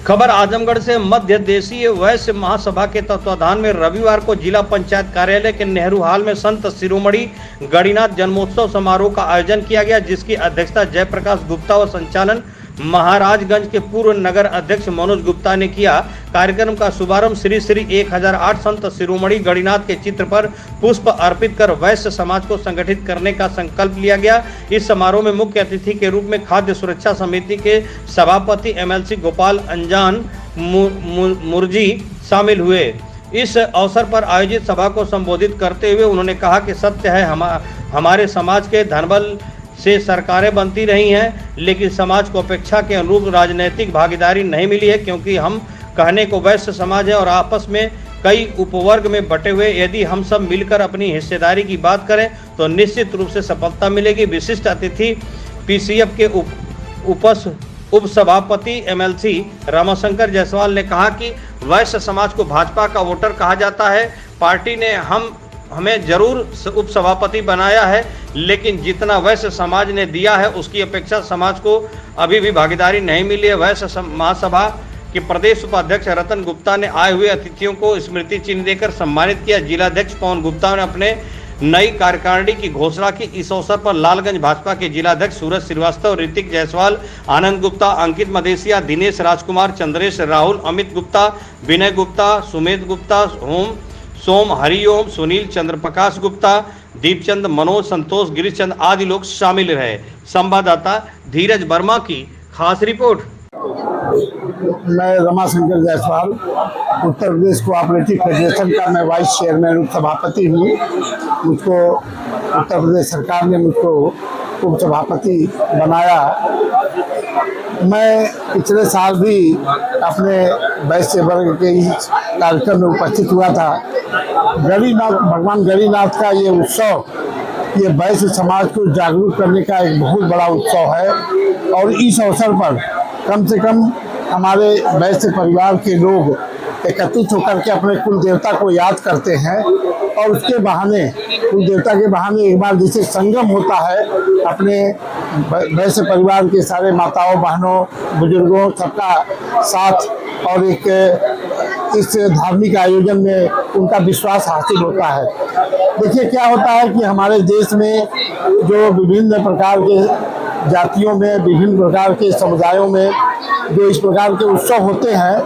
खबर आजमगढ़ से मध्य देशीय वैश्य महासभा के तत्वाधान में रविवार को जिला पंचायत कार्यालय के नेहरू हॉल में संत शिरोमणि गणिनाथ जन्मोत्सव समारोह का आयोजन किया गया, जिसकी अध्यक्षता जयप्रकाश गुप्ता व संचालन महाराजगंज के पूर्व नगर अध्यक्ष मनोज गुप्ता ने किया। कार्यक्रम का शुभारंभ श्री श्री 1008 संत शिरोमणि गणिनाथ के चित्र पर पुष्प अर्पित कर वैश्य समाज को संगठित करने का संकल्प लिया गया। इस समारोह में मुख्य अतिथि के रूप में खाद्य सुरक्षा समिति के सभापति एमएलसी गोपाल अंजान मुर्जी शामिल हुए। इस अवसर पर आयोजित सभा को संबोधित करते हुए उन्होंने कहा कि सत्य है हमारे समाज के धनबल से सरकारें बनती रही हैं, लेकिन समाज को अपेक्षा के अनुरूप राजनीतिक भागीदारी नहीं मिली है, क्योंकि हम कहने को वैश्य समाज है और आपस में कई उपवर्ग में बटे हुए। यदि हम सब मिलकर अपनी हिस्सेदारी की बात करें तो निश्चित रूप से सफलता मिलेगी। विशिष्ट अतिथि पीसीएफ के उप सभापति एमएलसी रामाशंकर जायसवाल ने कहा कि वैश्य समाज को भाजपा का वोटर कहा जाता है। पार्टी ने हमें जरूर उप सभापति बनाया है, लेकिन जितना वैश्य समाज ने दिया है उसकी अपेक्षा समाज को अभी भी भागीदारी नहीं मिली है। वैश्य महासभा के प्रदेश उपाध्यक्ष रतन गुप्ता ने आए हुए अतिथियों को स्मृति चिन्ह देकर सम्मानित किया। जिलाध्यक्ष पवन गुप्ता ने अपने नई कार्यकारिणी की घोषणा की। इस अवसर पर लालगंज भाजपा के जिलाध्यक्ष सूरज श्रीवास्तव, ऋतिक जायसवाल, आनंद गुप्ता, अंकित मदेसिया, दिनेश राजकुमार, चंद्रेश, राहुल, अमित गुप्ता, विनय गुप्ता, सुमेध गुप्ता, सोम हरिओम, सुनील, चंद्रप्रकाश गुप्ता, दीपचंद, मनोज, संतोष, गिरीशचंद आदि लोग शामिल रहे। संवाददाता धीरज वर्मा की खास रिपोर्ट। मैं रमाशंकर जायसवाल, उत्तर प्रदेश कोऑपरेटिव फेडरेशन का मैं वाइस चेयरमैन उप सभापति हूँ। मुझको उत्तर प्रदेश सरकार ने मुझको उप सभापति बनाया। मैं पिछले साल भी अपने वैश्य वर्ग के इस कार्यक्रम में उपस्थित हुआ था। भगवान गणिनाथ का ये उत्सव, ये वैश्य समाज को जागरूक करने का एक बहुत बड़ा उत्सव है और इस अवसर पर कम से कम हमारे वैश्य परिवार के लोग एकत्रित होकर के अपने कुल देवता को याद करते हैं और उसके बहाने, कुल देवता के बहाने एक बार जैसे संगम होता है अपने वैश्य परिवार के सारे माताओं, बहनों, बुजुर्गों सबका साथ और एक इस धार्मिक आयोजन में उनका विश्वास हासिल होता है। देखिए क्या होता है कि हमारे देश में जो विभिन्न प्रकार के जातियों में, विभिन्न प्रकार के समुदायों में जो इस प्रकार के उत्सव होते हैं,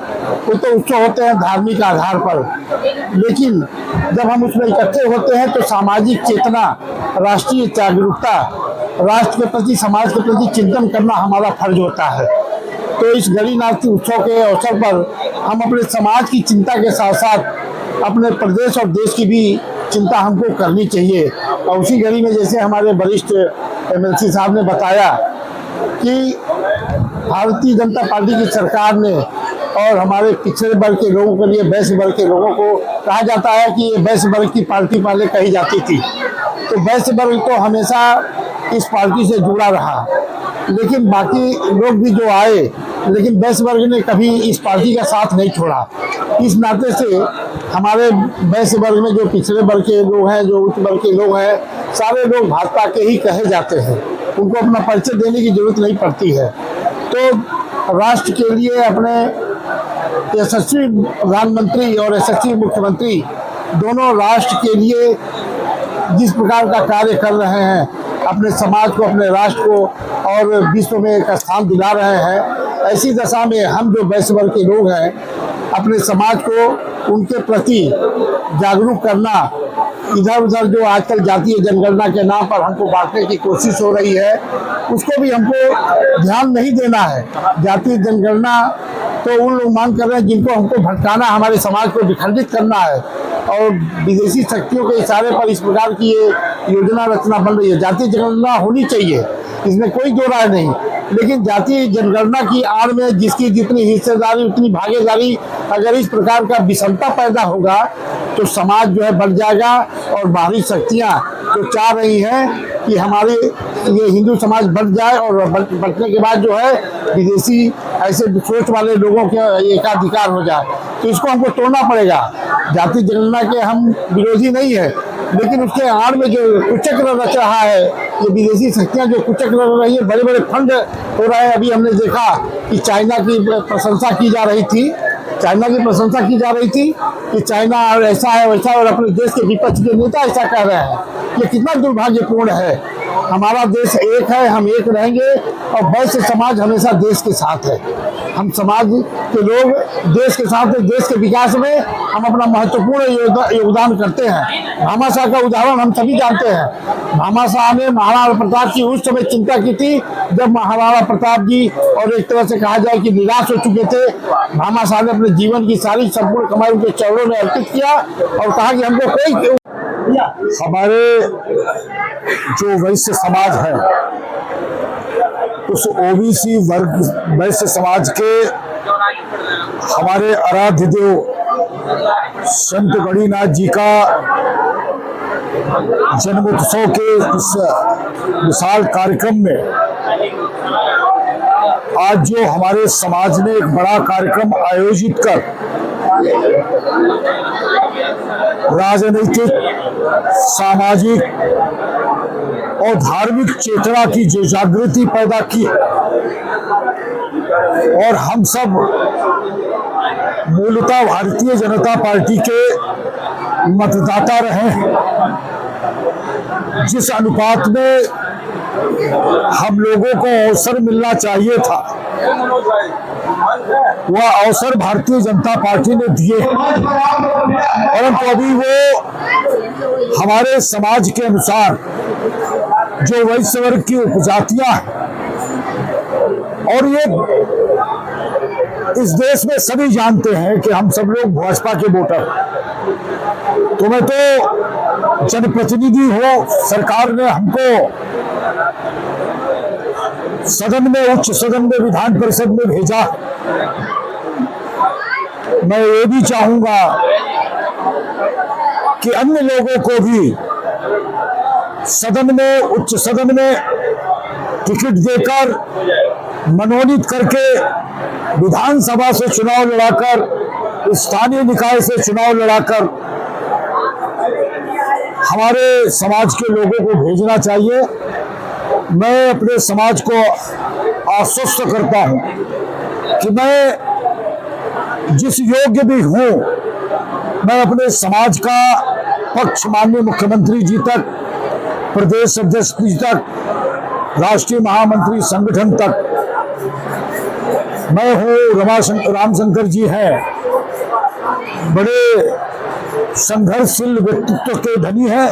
वो तो उत्सव होते हैं धार्मिक आधार पर, लेकिन जब हम उसमें इकट्ठे होते हैं तो सामाजिक चेतना, राष्ट्रीय जागरूकता, राष्ट्र के प्रति, समाज के प्रति चिंतन करना हमारा फर्ज होता है। तो इस गणिनाथ उत्सव के अवसर पर हम अपने समाज की चिंता के साथ साथ अपने प्रदेश और देश की भी चिंता हमको करनी चाहिए। और उसी घड़ी में जैसे हमारे वरिष्ठ एमएलसी साहब ने बताया कि भारतीय जनता पार्टी की सरकार ने और हमारे पिछड़े वर्ग के लोगों के लिए, वैश्य वर्ग के लोगों को कहा जाता है कि ये वैश्य वर्ग की पार्टी पहले कही जाती थी, तो वैश्य वर्ग तो हमेशा इस पार्टी से जुड़ा रहा, लेकिन बाकी लोग भी जो आए, लेकिन वैश्य वर्ग ने कभी इस पार्टी का साथ नहीं छोड़ा। इस नाते से हमारे वैश्य वर्ग में जो पिछड़े वर्ग के लोग हैं, जो उच्च वर्ग के लोग हैं, सारे लोग भाजपा के ही कहे जाते हैं, उनको अपना परिचय देने की जरूरत नहीं पड़ती है। तो राष्ट्र के लिए अपने यशस्वी प्रधानमंत्री और यशस्वी मुख्यमंत्री दोनों राष्ट्र के लिए जिस प्रकार का कार्य कर रहे हैं, अपने समाज को, अपने राष्ट्र को और विश्व में एक स्थान दिला रहे हैं, ऐसी दशा में हम जो वैश्य वर्ग के लोग हैं अपने समाज को उनके प्रति जागरूक करना, इधर उधर जो आजकल जातीय जनगणना के नाम पर हमको बांटने की कोशिश हो रही है, उसको भी हमको ध्यान नहीं देना है। जातीय जनगणना तो उन लोग मांग कर रहे हैं जिनको हमको भटकाना, हमारे समाज को विखंडित करना है और विदेशी शक्तियों के इशारे पर इस प्रकार की ये योजना रचना बन रही है। जातीय जनगणना होनी चाहिए, इसमें कोई दो राय नहीं, लेकिन जातीय जनगणना की आड़ में जिसकी जितनी हिस्सेदारी उतनी भागीदारी, अगर इस प्रकार का विषमता पैदा होगा तो समाज जो है बढ़ जाएगा और बाहरी शक्तियां जो चाह रही हैं कि हमारे ये हिंदू समाज बढ़ जाए और बढ़ने के बाद जो है विदेशी ऐसे सोच वाले लोगों के एकाधिकार हो जाए, तो इसको हमको तोड़ना पड़ेगा। जाति जनगणना के हम विरोधी नहीं है, लेकिन उसके आड़ में जो कुचक्र रच रहा है, ये विदेशी शक्तियां जो कुचक्र रच रही है, बड़े बड़े फंड हो रहे हैं। अभी हमने देखा कि चाइना की प्रशंसा की जा रही थी, कि चाइना और ऐसा है वैसा, और अपने देश के विपक्ष के नेता ऐसा कह रहे हैं। ये कितना दुर्भाग्यपूर्ण है। हमारा देश एक है, हम एक रहेंगे, और वैश्य समाज हमेशा देश के साथ है। हम समाज के लोग देश के साथ हैं, देश के विकास में हम अपना महत्वपूर्ण योगदान करते हैं। भामाशाह का उदाहरण हम सभी जानते हैं। भामाशाह ने महाराणा प्रताप की उस समय चिंता की थी जब महाराणा प्रताप जी और एक तरह से कहा जाए कि निराश हो चुके थे। भामाशाह ने अपने जीवन की सारी संपूर्ण कमाई उनके चरणों में अर्पित किया और कहा कि हमको कोई, हमारे जो वैश्य समाज है, उस ओबीसी वर्ग वैश्य समाज के हमारे आराध्य देव संत गणिनाथ जी का जन्मोत्सव के इस विशाल कार्यक्रम में आज जो हमारे समाज ने एक बड़ा कार्यक्रम आयोजित कर राजनीतिक, सामाजिक और धार्मिक चेतना की जो जागृति पैदा की, और हम सब मूलतः भारतीय जनता पार्टी के मतदाता रहे हैं। जिस अनुपात में हम लोगों को अवसर मिलना चाहिए था, वह अवसर भारतीय जनता पार्टी ने दिए, परंतु अभी वो हमारे समाज के अनुसार जो वैश्य वर्ग की उपजातियां हैं, और ये इस देश में सभी जानते हैं कि हम सब लोग भाजपा के वोटर, तो मैं तो जनप्रतिनिधि हूं, सरकार ने हमको सदन में, उच्च सदन में, विधान परिषद में भेजा। मैं ये भी चाहूंगा कि अन्य लोगों को भी सदन में, उच्च सदन में टिकट देकर, मनोनीत करके, विधानसभा से चुनाव लड़ाकर, स्थानीय निकाय से चुनाव लड़ाकर हमारे समाज के लोगों को भेजना चाहिए। मैं अपने समाज को आश्वस्त करता हूं कि मैं जिस योग्य भी हूं, मैं अपने समाज का पक्ष माननीय मुख्यमंत्री जी तक, प्रदेश अध्यक्ष जी तक, राष्ट्रीय महामंत्री संगठन तक, मैं हूँ रामशंकर जी हैं, बड़े संघर्षशील व्यक्तित्व के धनी हैं,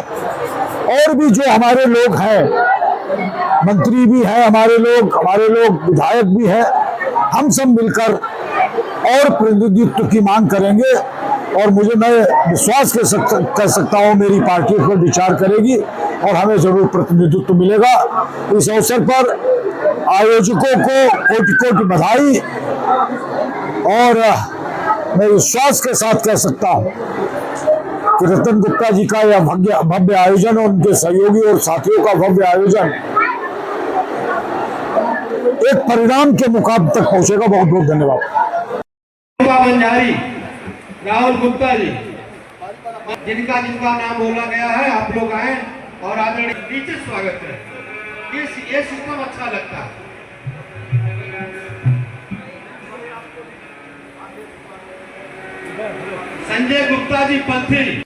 और भी जो हमारे लोग हैं, मंत्री भी हैं हमारे लोग विधायक भी हैं, हम सब मिलकर और प्रतिनिधित्व की मांग करेंगे। और मैं विश्वास कर सकता हूँ मेरी पार्टी पर विचार करेगी और हमें जरूर प्रतिनिधित्व मिलेगा। इस अवसर पर आयोजकों को कोटि कोटि बधाई, और मैं विश्वास के साथ कह सकता हूँ कि रतन गुप्ता जी का यह भव्य आयोजन और उनके सहयोगी और साथियों का भव्य आयोजन एक परिणाम के मुकाम तक पहुंचेगा। बहुत बहुत धन्यवाद। राहुल गुप्ता जी, जिनका नाम बोला गया है, आप लोग आए और आदरणीय नीचे स्वागत है। ये सिस्टम अच्छा लगता है। संजय गुप्ता जी पंथी।